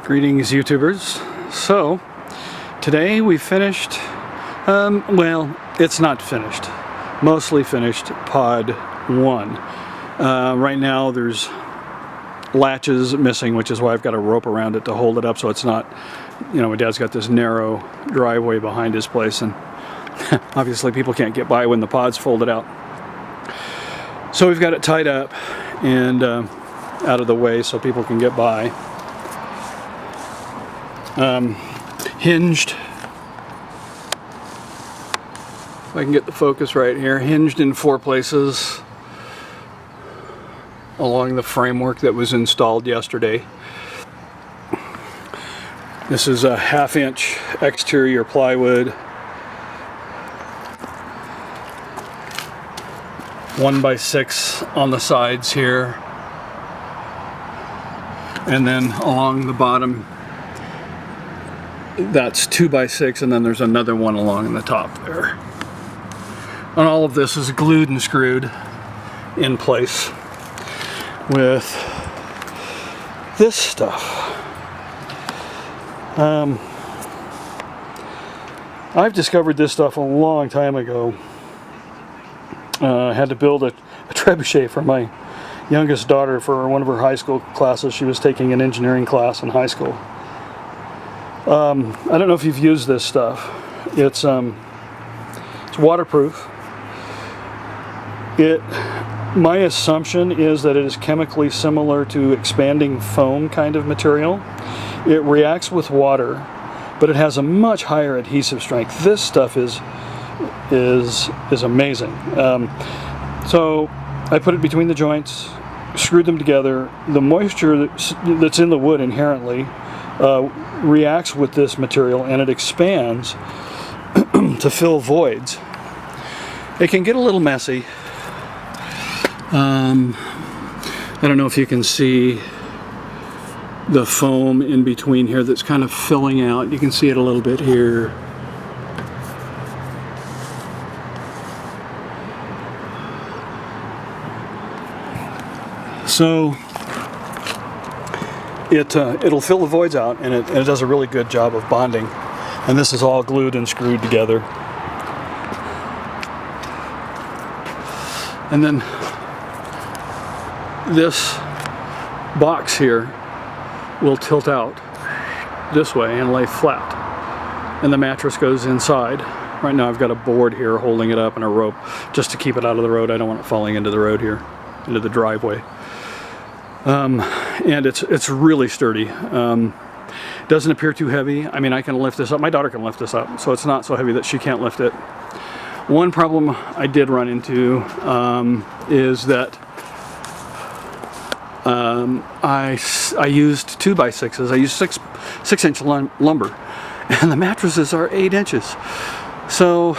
Greetings, YouTubers. So, today we finished, well, it's not finished. Mostly finished pod 1. Right now there's latches missing, which is why I've got a rope around it to hold it up so it's not, you know, my dad's got this narrow driveway behind his place, and obviously people can't get by when the pod's folded out. So we've got it tied up and out of the way so people can get by. Hinged, if I can get the focus right here, hinged in 4 places along the framework that was installed yesterday. This is a 1/2 inch exterior plywood, 1x6 on the sides here, and then along the bottom that's 2x6, and then there's another one along the top there. And all of this is glued and screwed in place with this stuff. I've discovered this stuff a long time ago. I had to build a trebuchet for my youngest daughter for one of her high school classes. She was taking an engineering class in high school. I don't know if you've used this stuff. It's waterproof. My assumption is that it is chemically similar to expanding foam kind of material. It reacts with water, but it has a much higher adhesive strength. This stuff is amazing. So I put it between the joints, screwed them together. The moisture that's in the wood inherently reacts with this material, and it expands to fill voids. It can get a little messy. I don't know if you can see the foam in between here that's kind of filling out. You can see it a little bit here. So it'll fill the voids out, and it does a really good job of bonding. And this is all glued and screwed together. And then this box here will tilt out this way and lay flat, and the mattress goes inside. Right now I've got a board here holding it up and a rope just to keep it out of the road. I don't want it falling into the road here, into the driveway. And it's really sturdy. Doesn't appear too heavy. I mean, I can lift this up. My daughter can lift this up, so it's not so heavy that she can't lift it. One problem I did run into is that I used 2x6s. I used 6-inch lumber, and the mattresses are 8 inches. So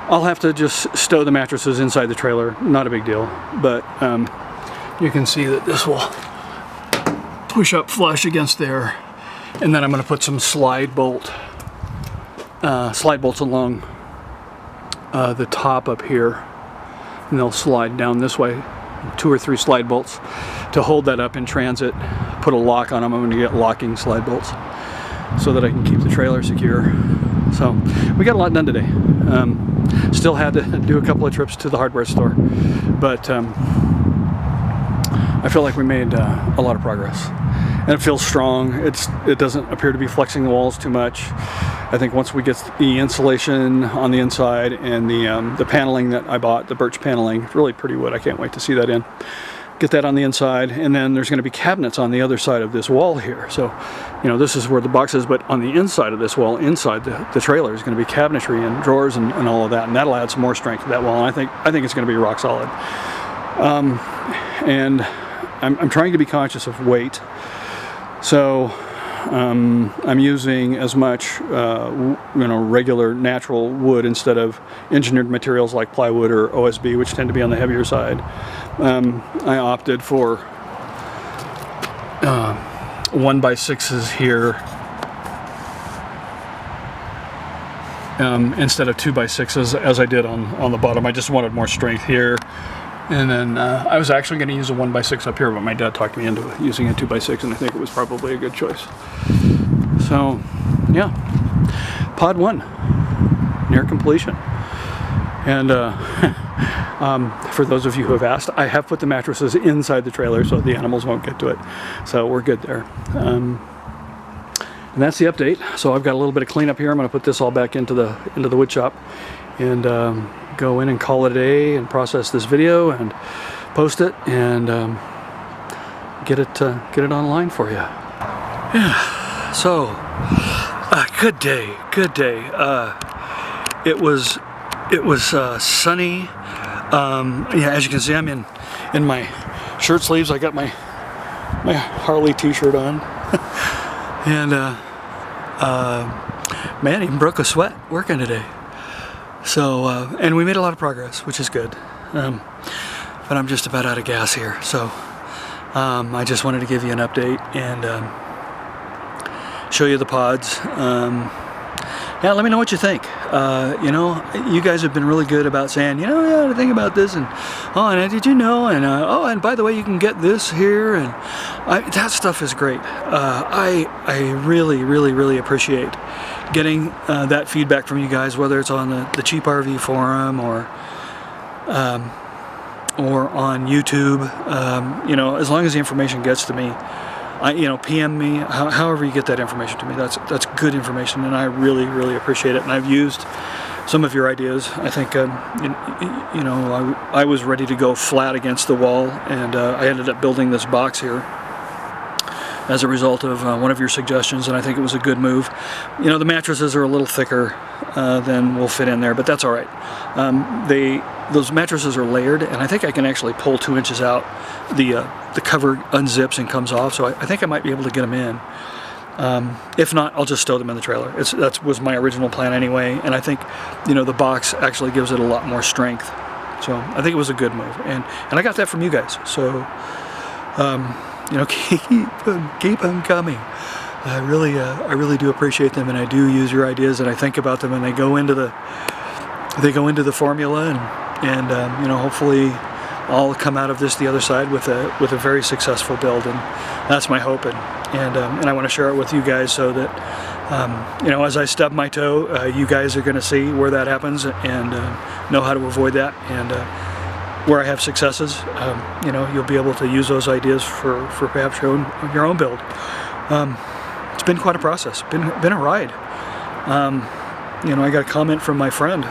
I'll have to just stow the mattresses inside the trailer. Not a big deal, but you can see that this will push up flush against there, and then I'm going to put some slide bolts along the top up here, and they'll slide down this way. 2 or 3 slide bolts to hold that up in transit. Put a lock on them. I'm going to get locking slide bolts so that I can keep the trailer secure. So we got a lot done today. Still had to do a couple of trips to the hardware store, but I feel like we made a lot of progress, and it feels strong. It doesn't appear to be flexing the walls too much. I think once we get the insulation on the inside and the paneling that I bought, the birch paneling, really pretty wood. I can't wait to see that in. Get that on the inside, and then there's going to be cabinets on the other side of this wall here. So, you know, this is where the box is, but on the inside of this wall, inside the trailer, is going to be cabinetry and drawers and all of that, and that'll add some more strength to that wall. And I think it's going to be rock solid. And I'm trying to be conscious of weight, so I'm using as much regular natural wood instead of engineered materials like plywood or OSB, which tend to be on the heavier side. I opted for 1x6s here instead of 2x6s as I did on the bottom. I just wanted more strength here. And then I was actually going to use a 1x6 up here, but my dad talked me into using a 2x6, and I think it was probably a good choice. So, yeah, pod 1, near completion. And for those of you who have asked, I have put the mattresses inside the trailer so the animals won't get to it. So we're good there. And that's the update. So I've got a little bit of cleanup here. I'm going to put this all back into the wood shop and go in and call it a day and process this video and post it and get it online for you. Yeah. So good day. Good day. It was sunny. Yeah, as you can see, I'm in my shirt sleeves. I got my Harley t-shirt on. And man, even broke a sweat working today. So and we made a lot of progress, which is good. But I'm just about out of gas here. So I just wanted to give you an update and show you the pods. Yeah, let me know what you think. You know, you guys have been really good about saying, you know, yeah, think about this, and oh, and did you know, and oh, and by the way, you can get this here, and that stuff is great. I really appreciate getting that feedback from you guys, whether it's on the Cheap RV forum or on YouTube. You know, as long as the information gets to me. You know, PM me, however you get that information to me. That's good information, and I really appreciate it. And I've used some of your ideas. I think, you know, I was ready to go flat against the wall, and I ended up building this box here as a result of one of your suggestions, and I think it was a good move. You know, the mattresses are a little thicker than will fit in there, but that's all right. Those mattresses are layered, and I think I can actually pull 2 inches out. The cover unzips and comes off, so I think I might be able to get them in. If not, I'll just stow them in the trailer. That was my original plan anyway, and I think, you know, the box actually gives it a lot more strength. So I think it was a good move, and I got that from you guys. So you know, keep them coming. I really do appreciate them, and I do use your ideas, and I think about them, and they go into the formula, and you know, hopefully I'll come out of this the other side with a very successful build, and that's my hope, and I want to share it with you guys so that you know, as I stub my toe, you guys are going to see where that happens and know how to avoid that, and where I have successes, you know, you'll be able to use those ideas for perhaps your own build. It's been quite a process, been a ride. You know, I got a comment from my friend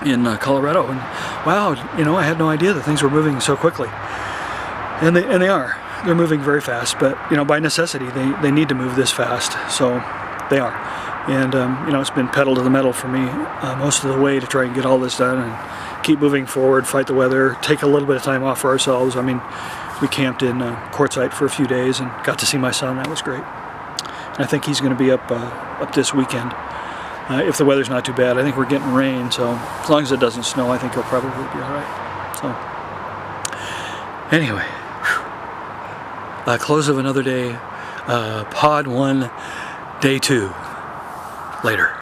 in Colorado, and wow, you know, I had no idea that things were moving so quickly, and they are. They're moving very fast, but you know, by necessity, they need to move this fast, so they are. And you know, it's been pedal to the metal for me most of the way to try and get all this done and keep moving forward, fight the weather, take a little bit of time off for ourselves. I mean, we camped in Quartzsite for a few days and got to see my son. That was great. And I think he's going to be up this weekend. If the weather's not too bad. I think we're getting rain, so as long as it doesn't snow, I think he'll probably be all right. So, anyway, close of another day, pod 1, day 2. Later.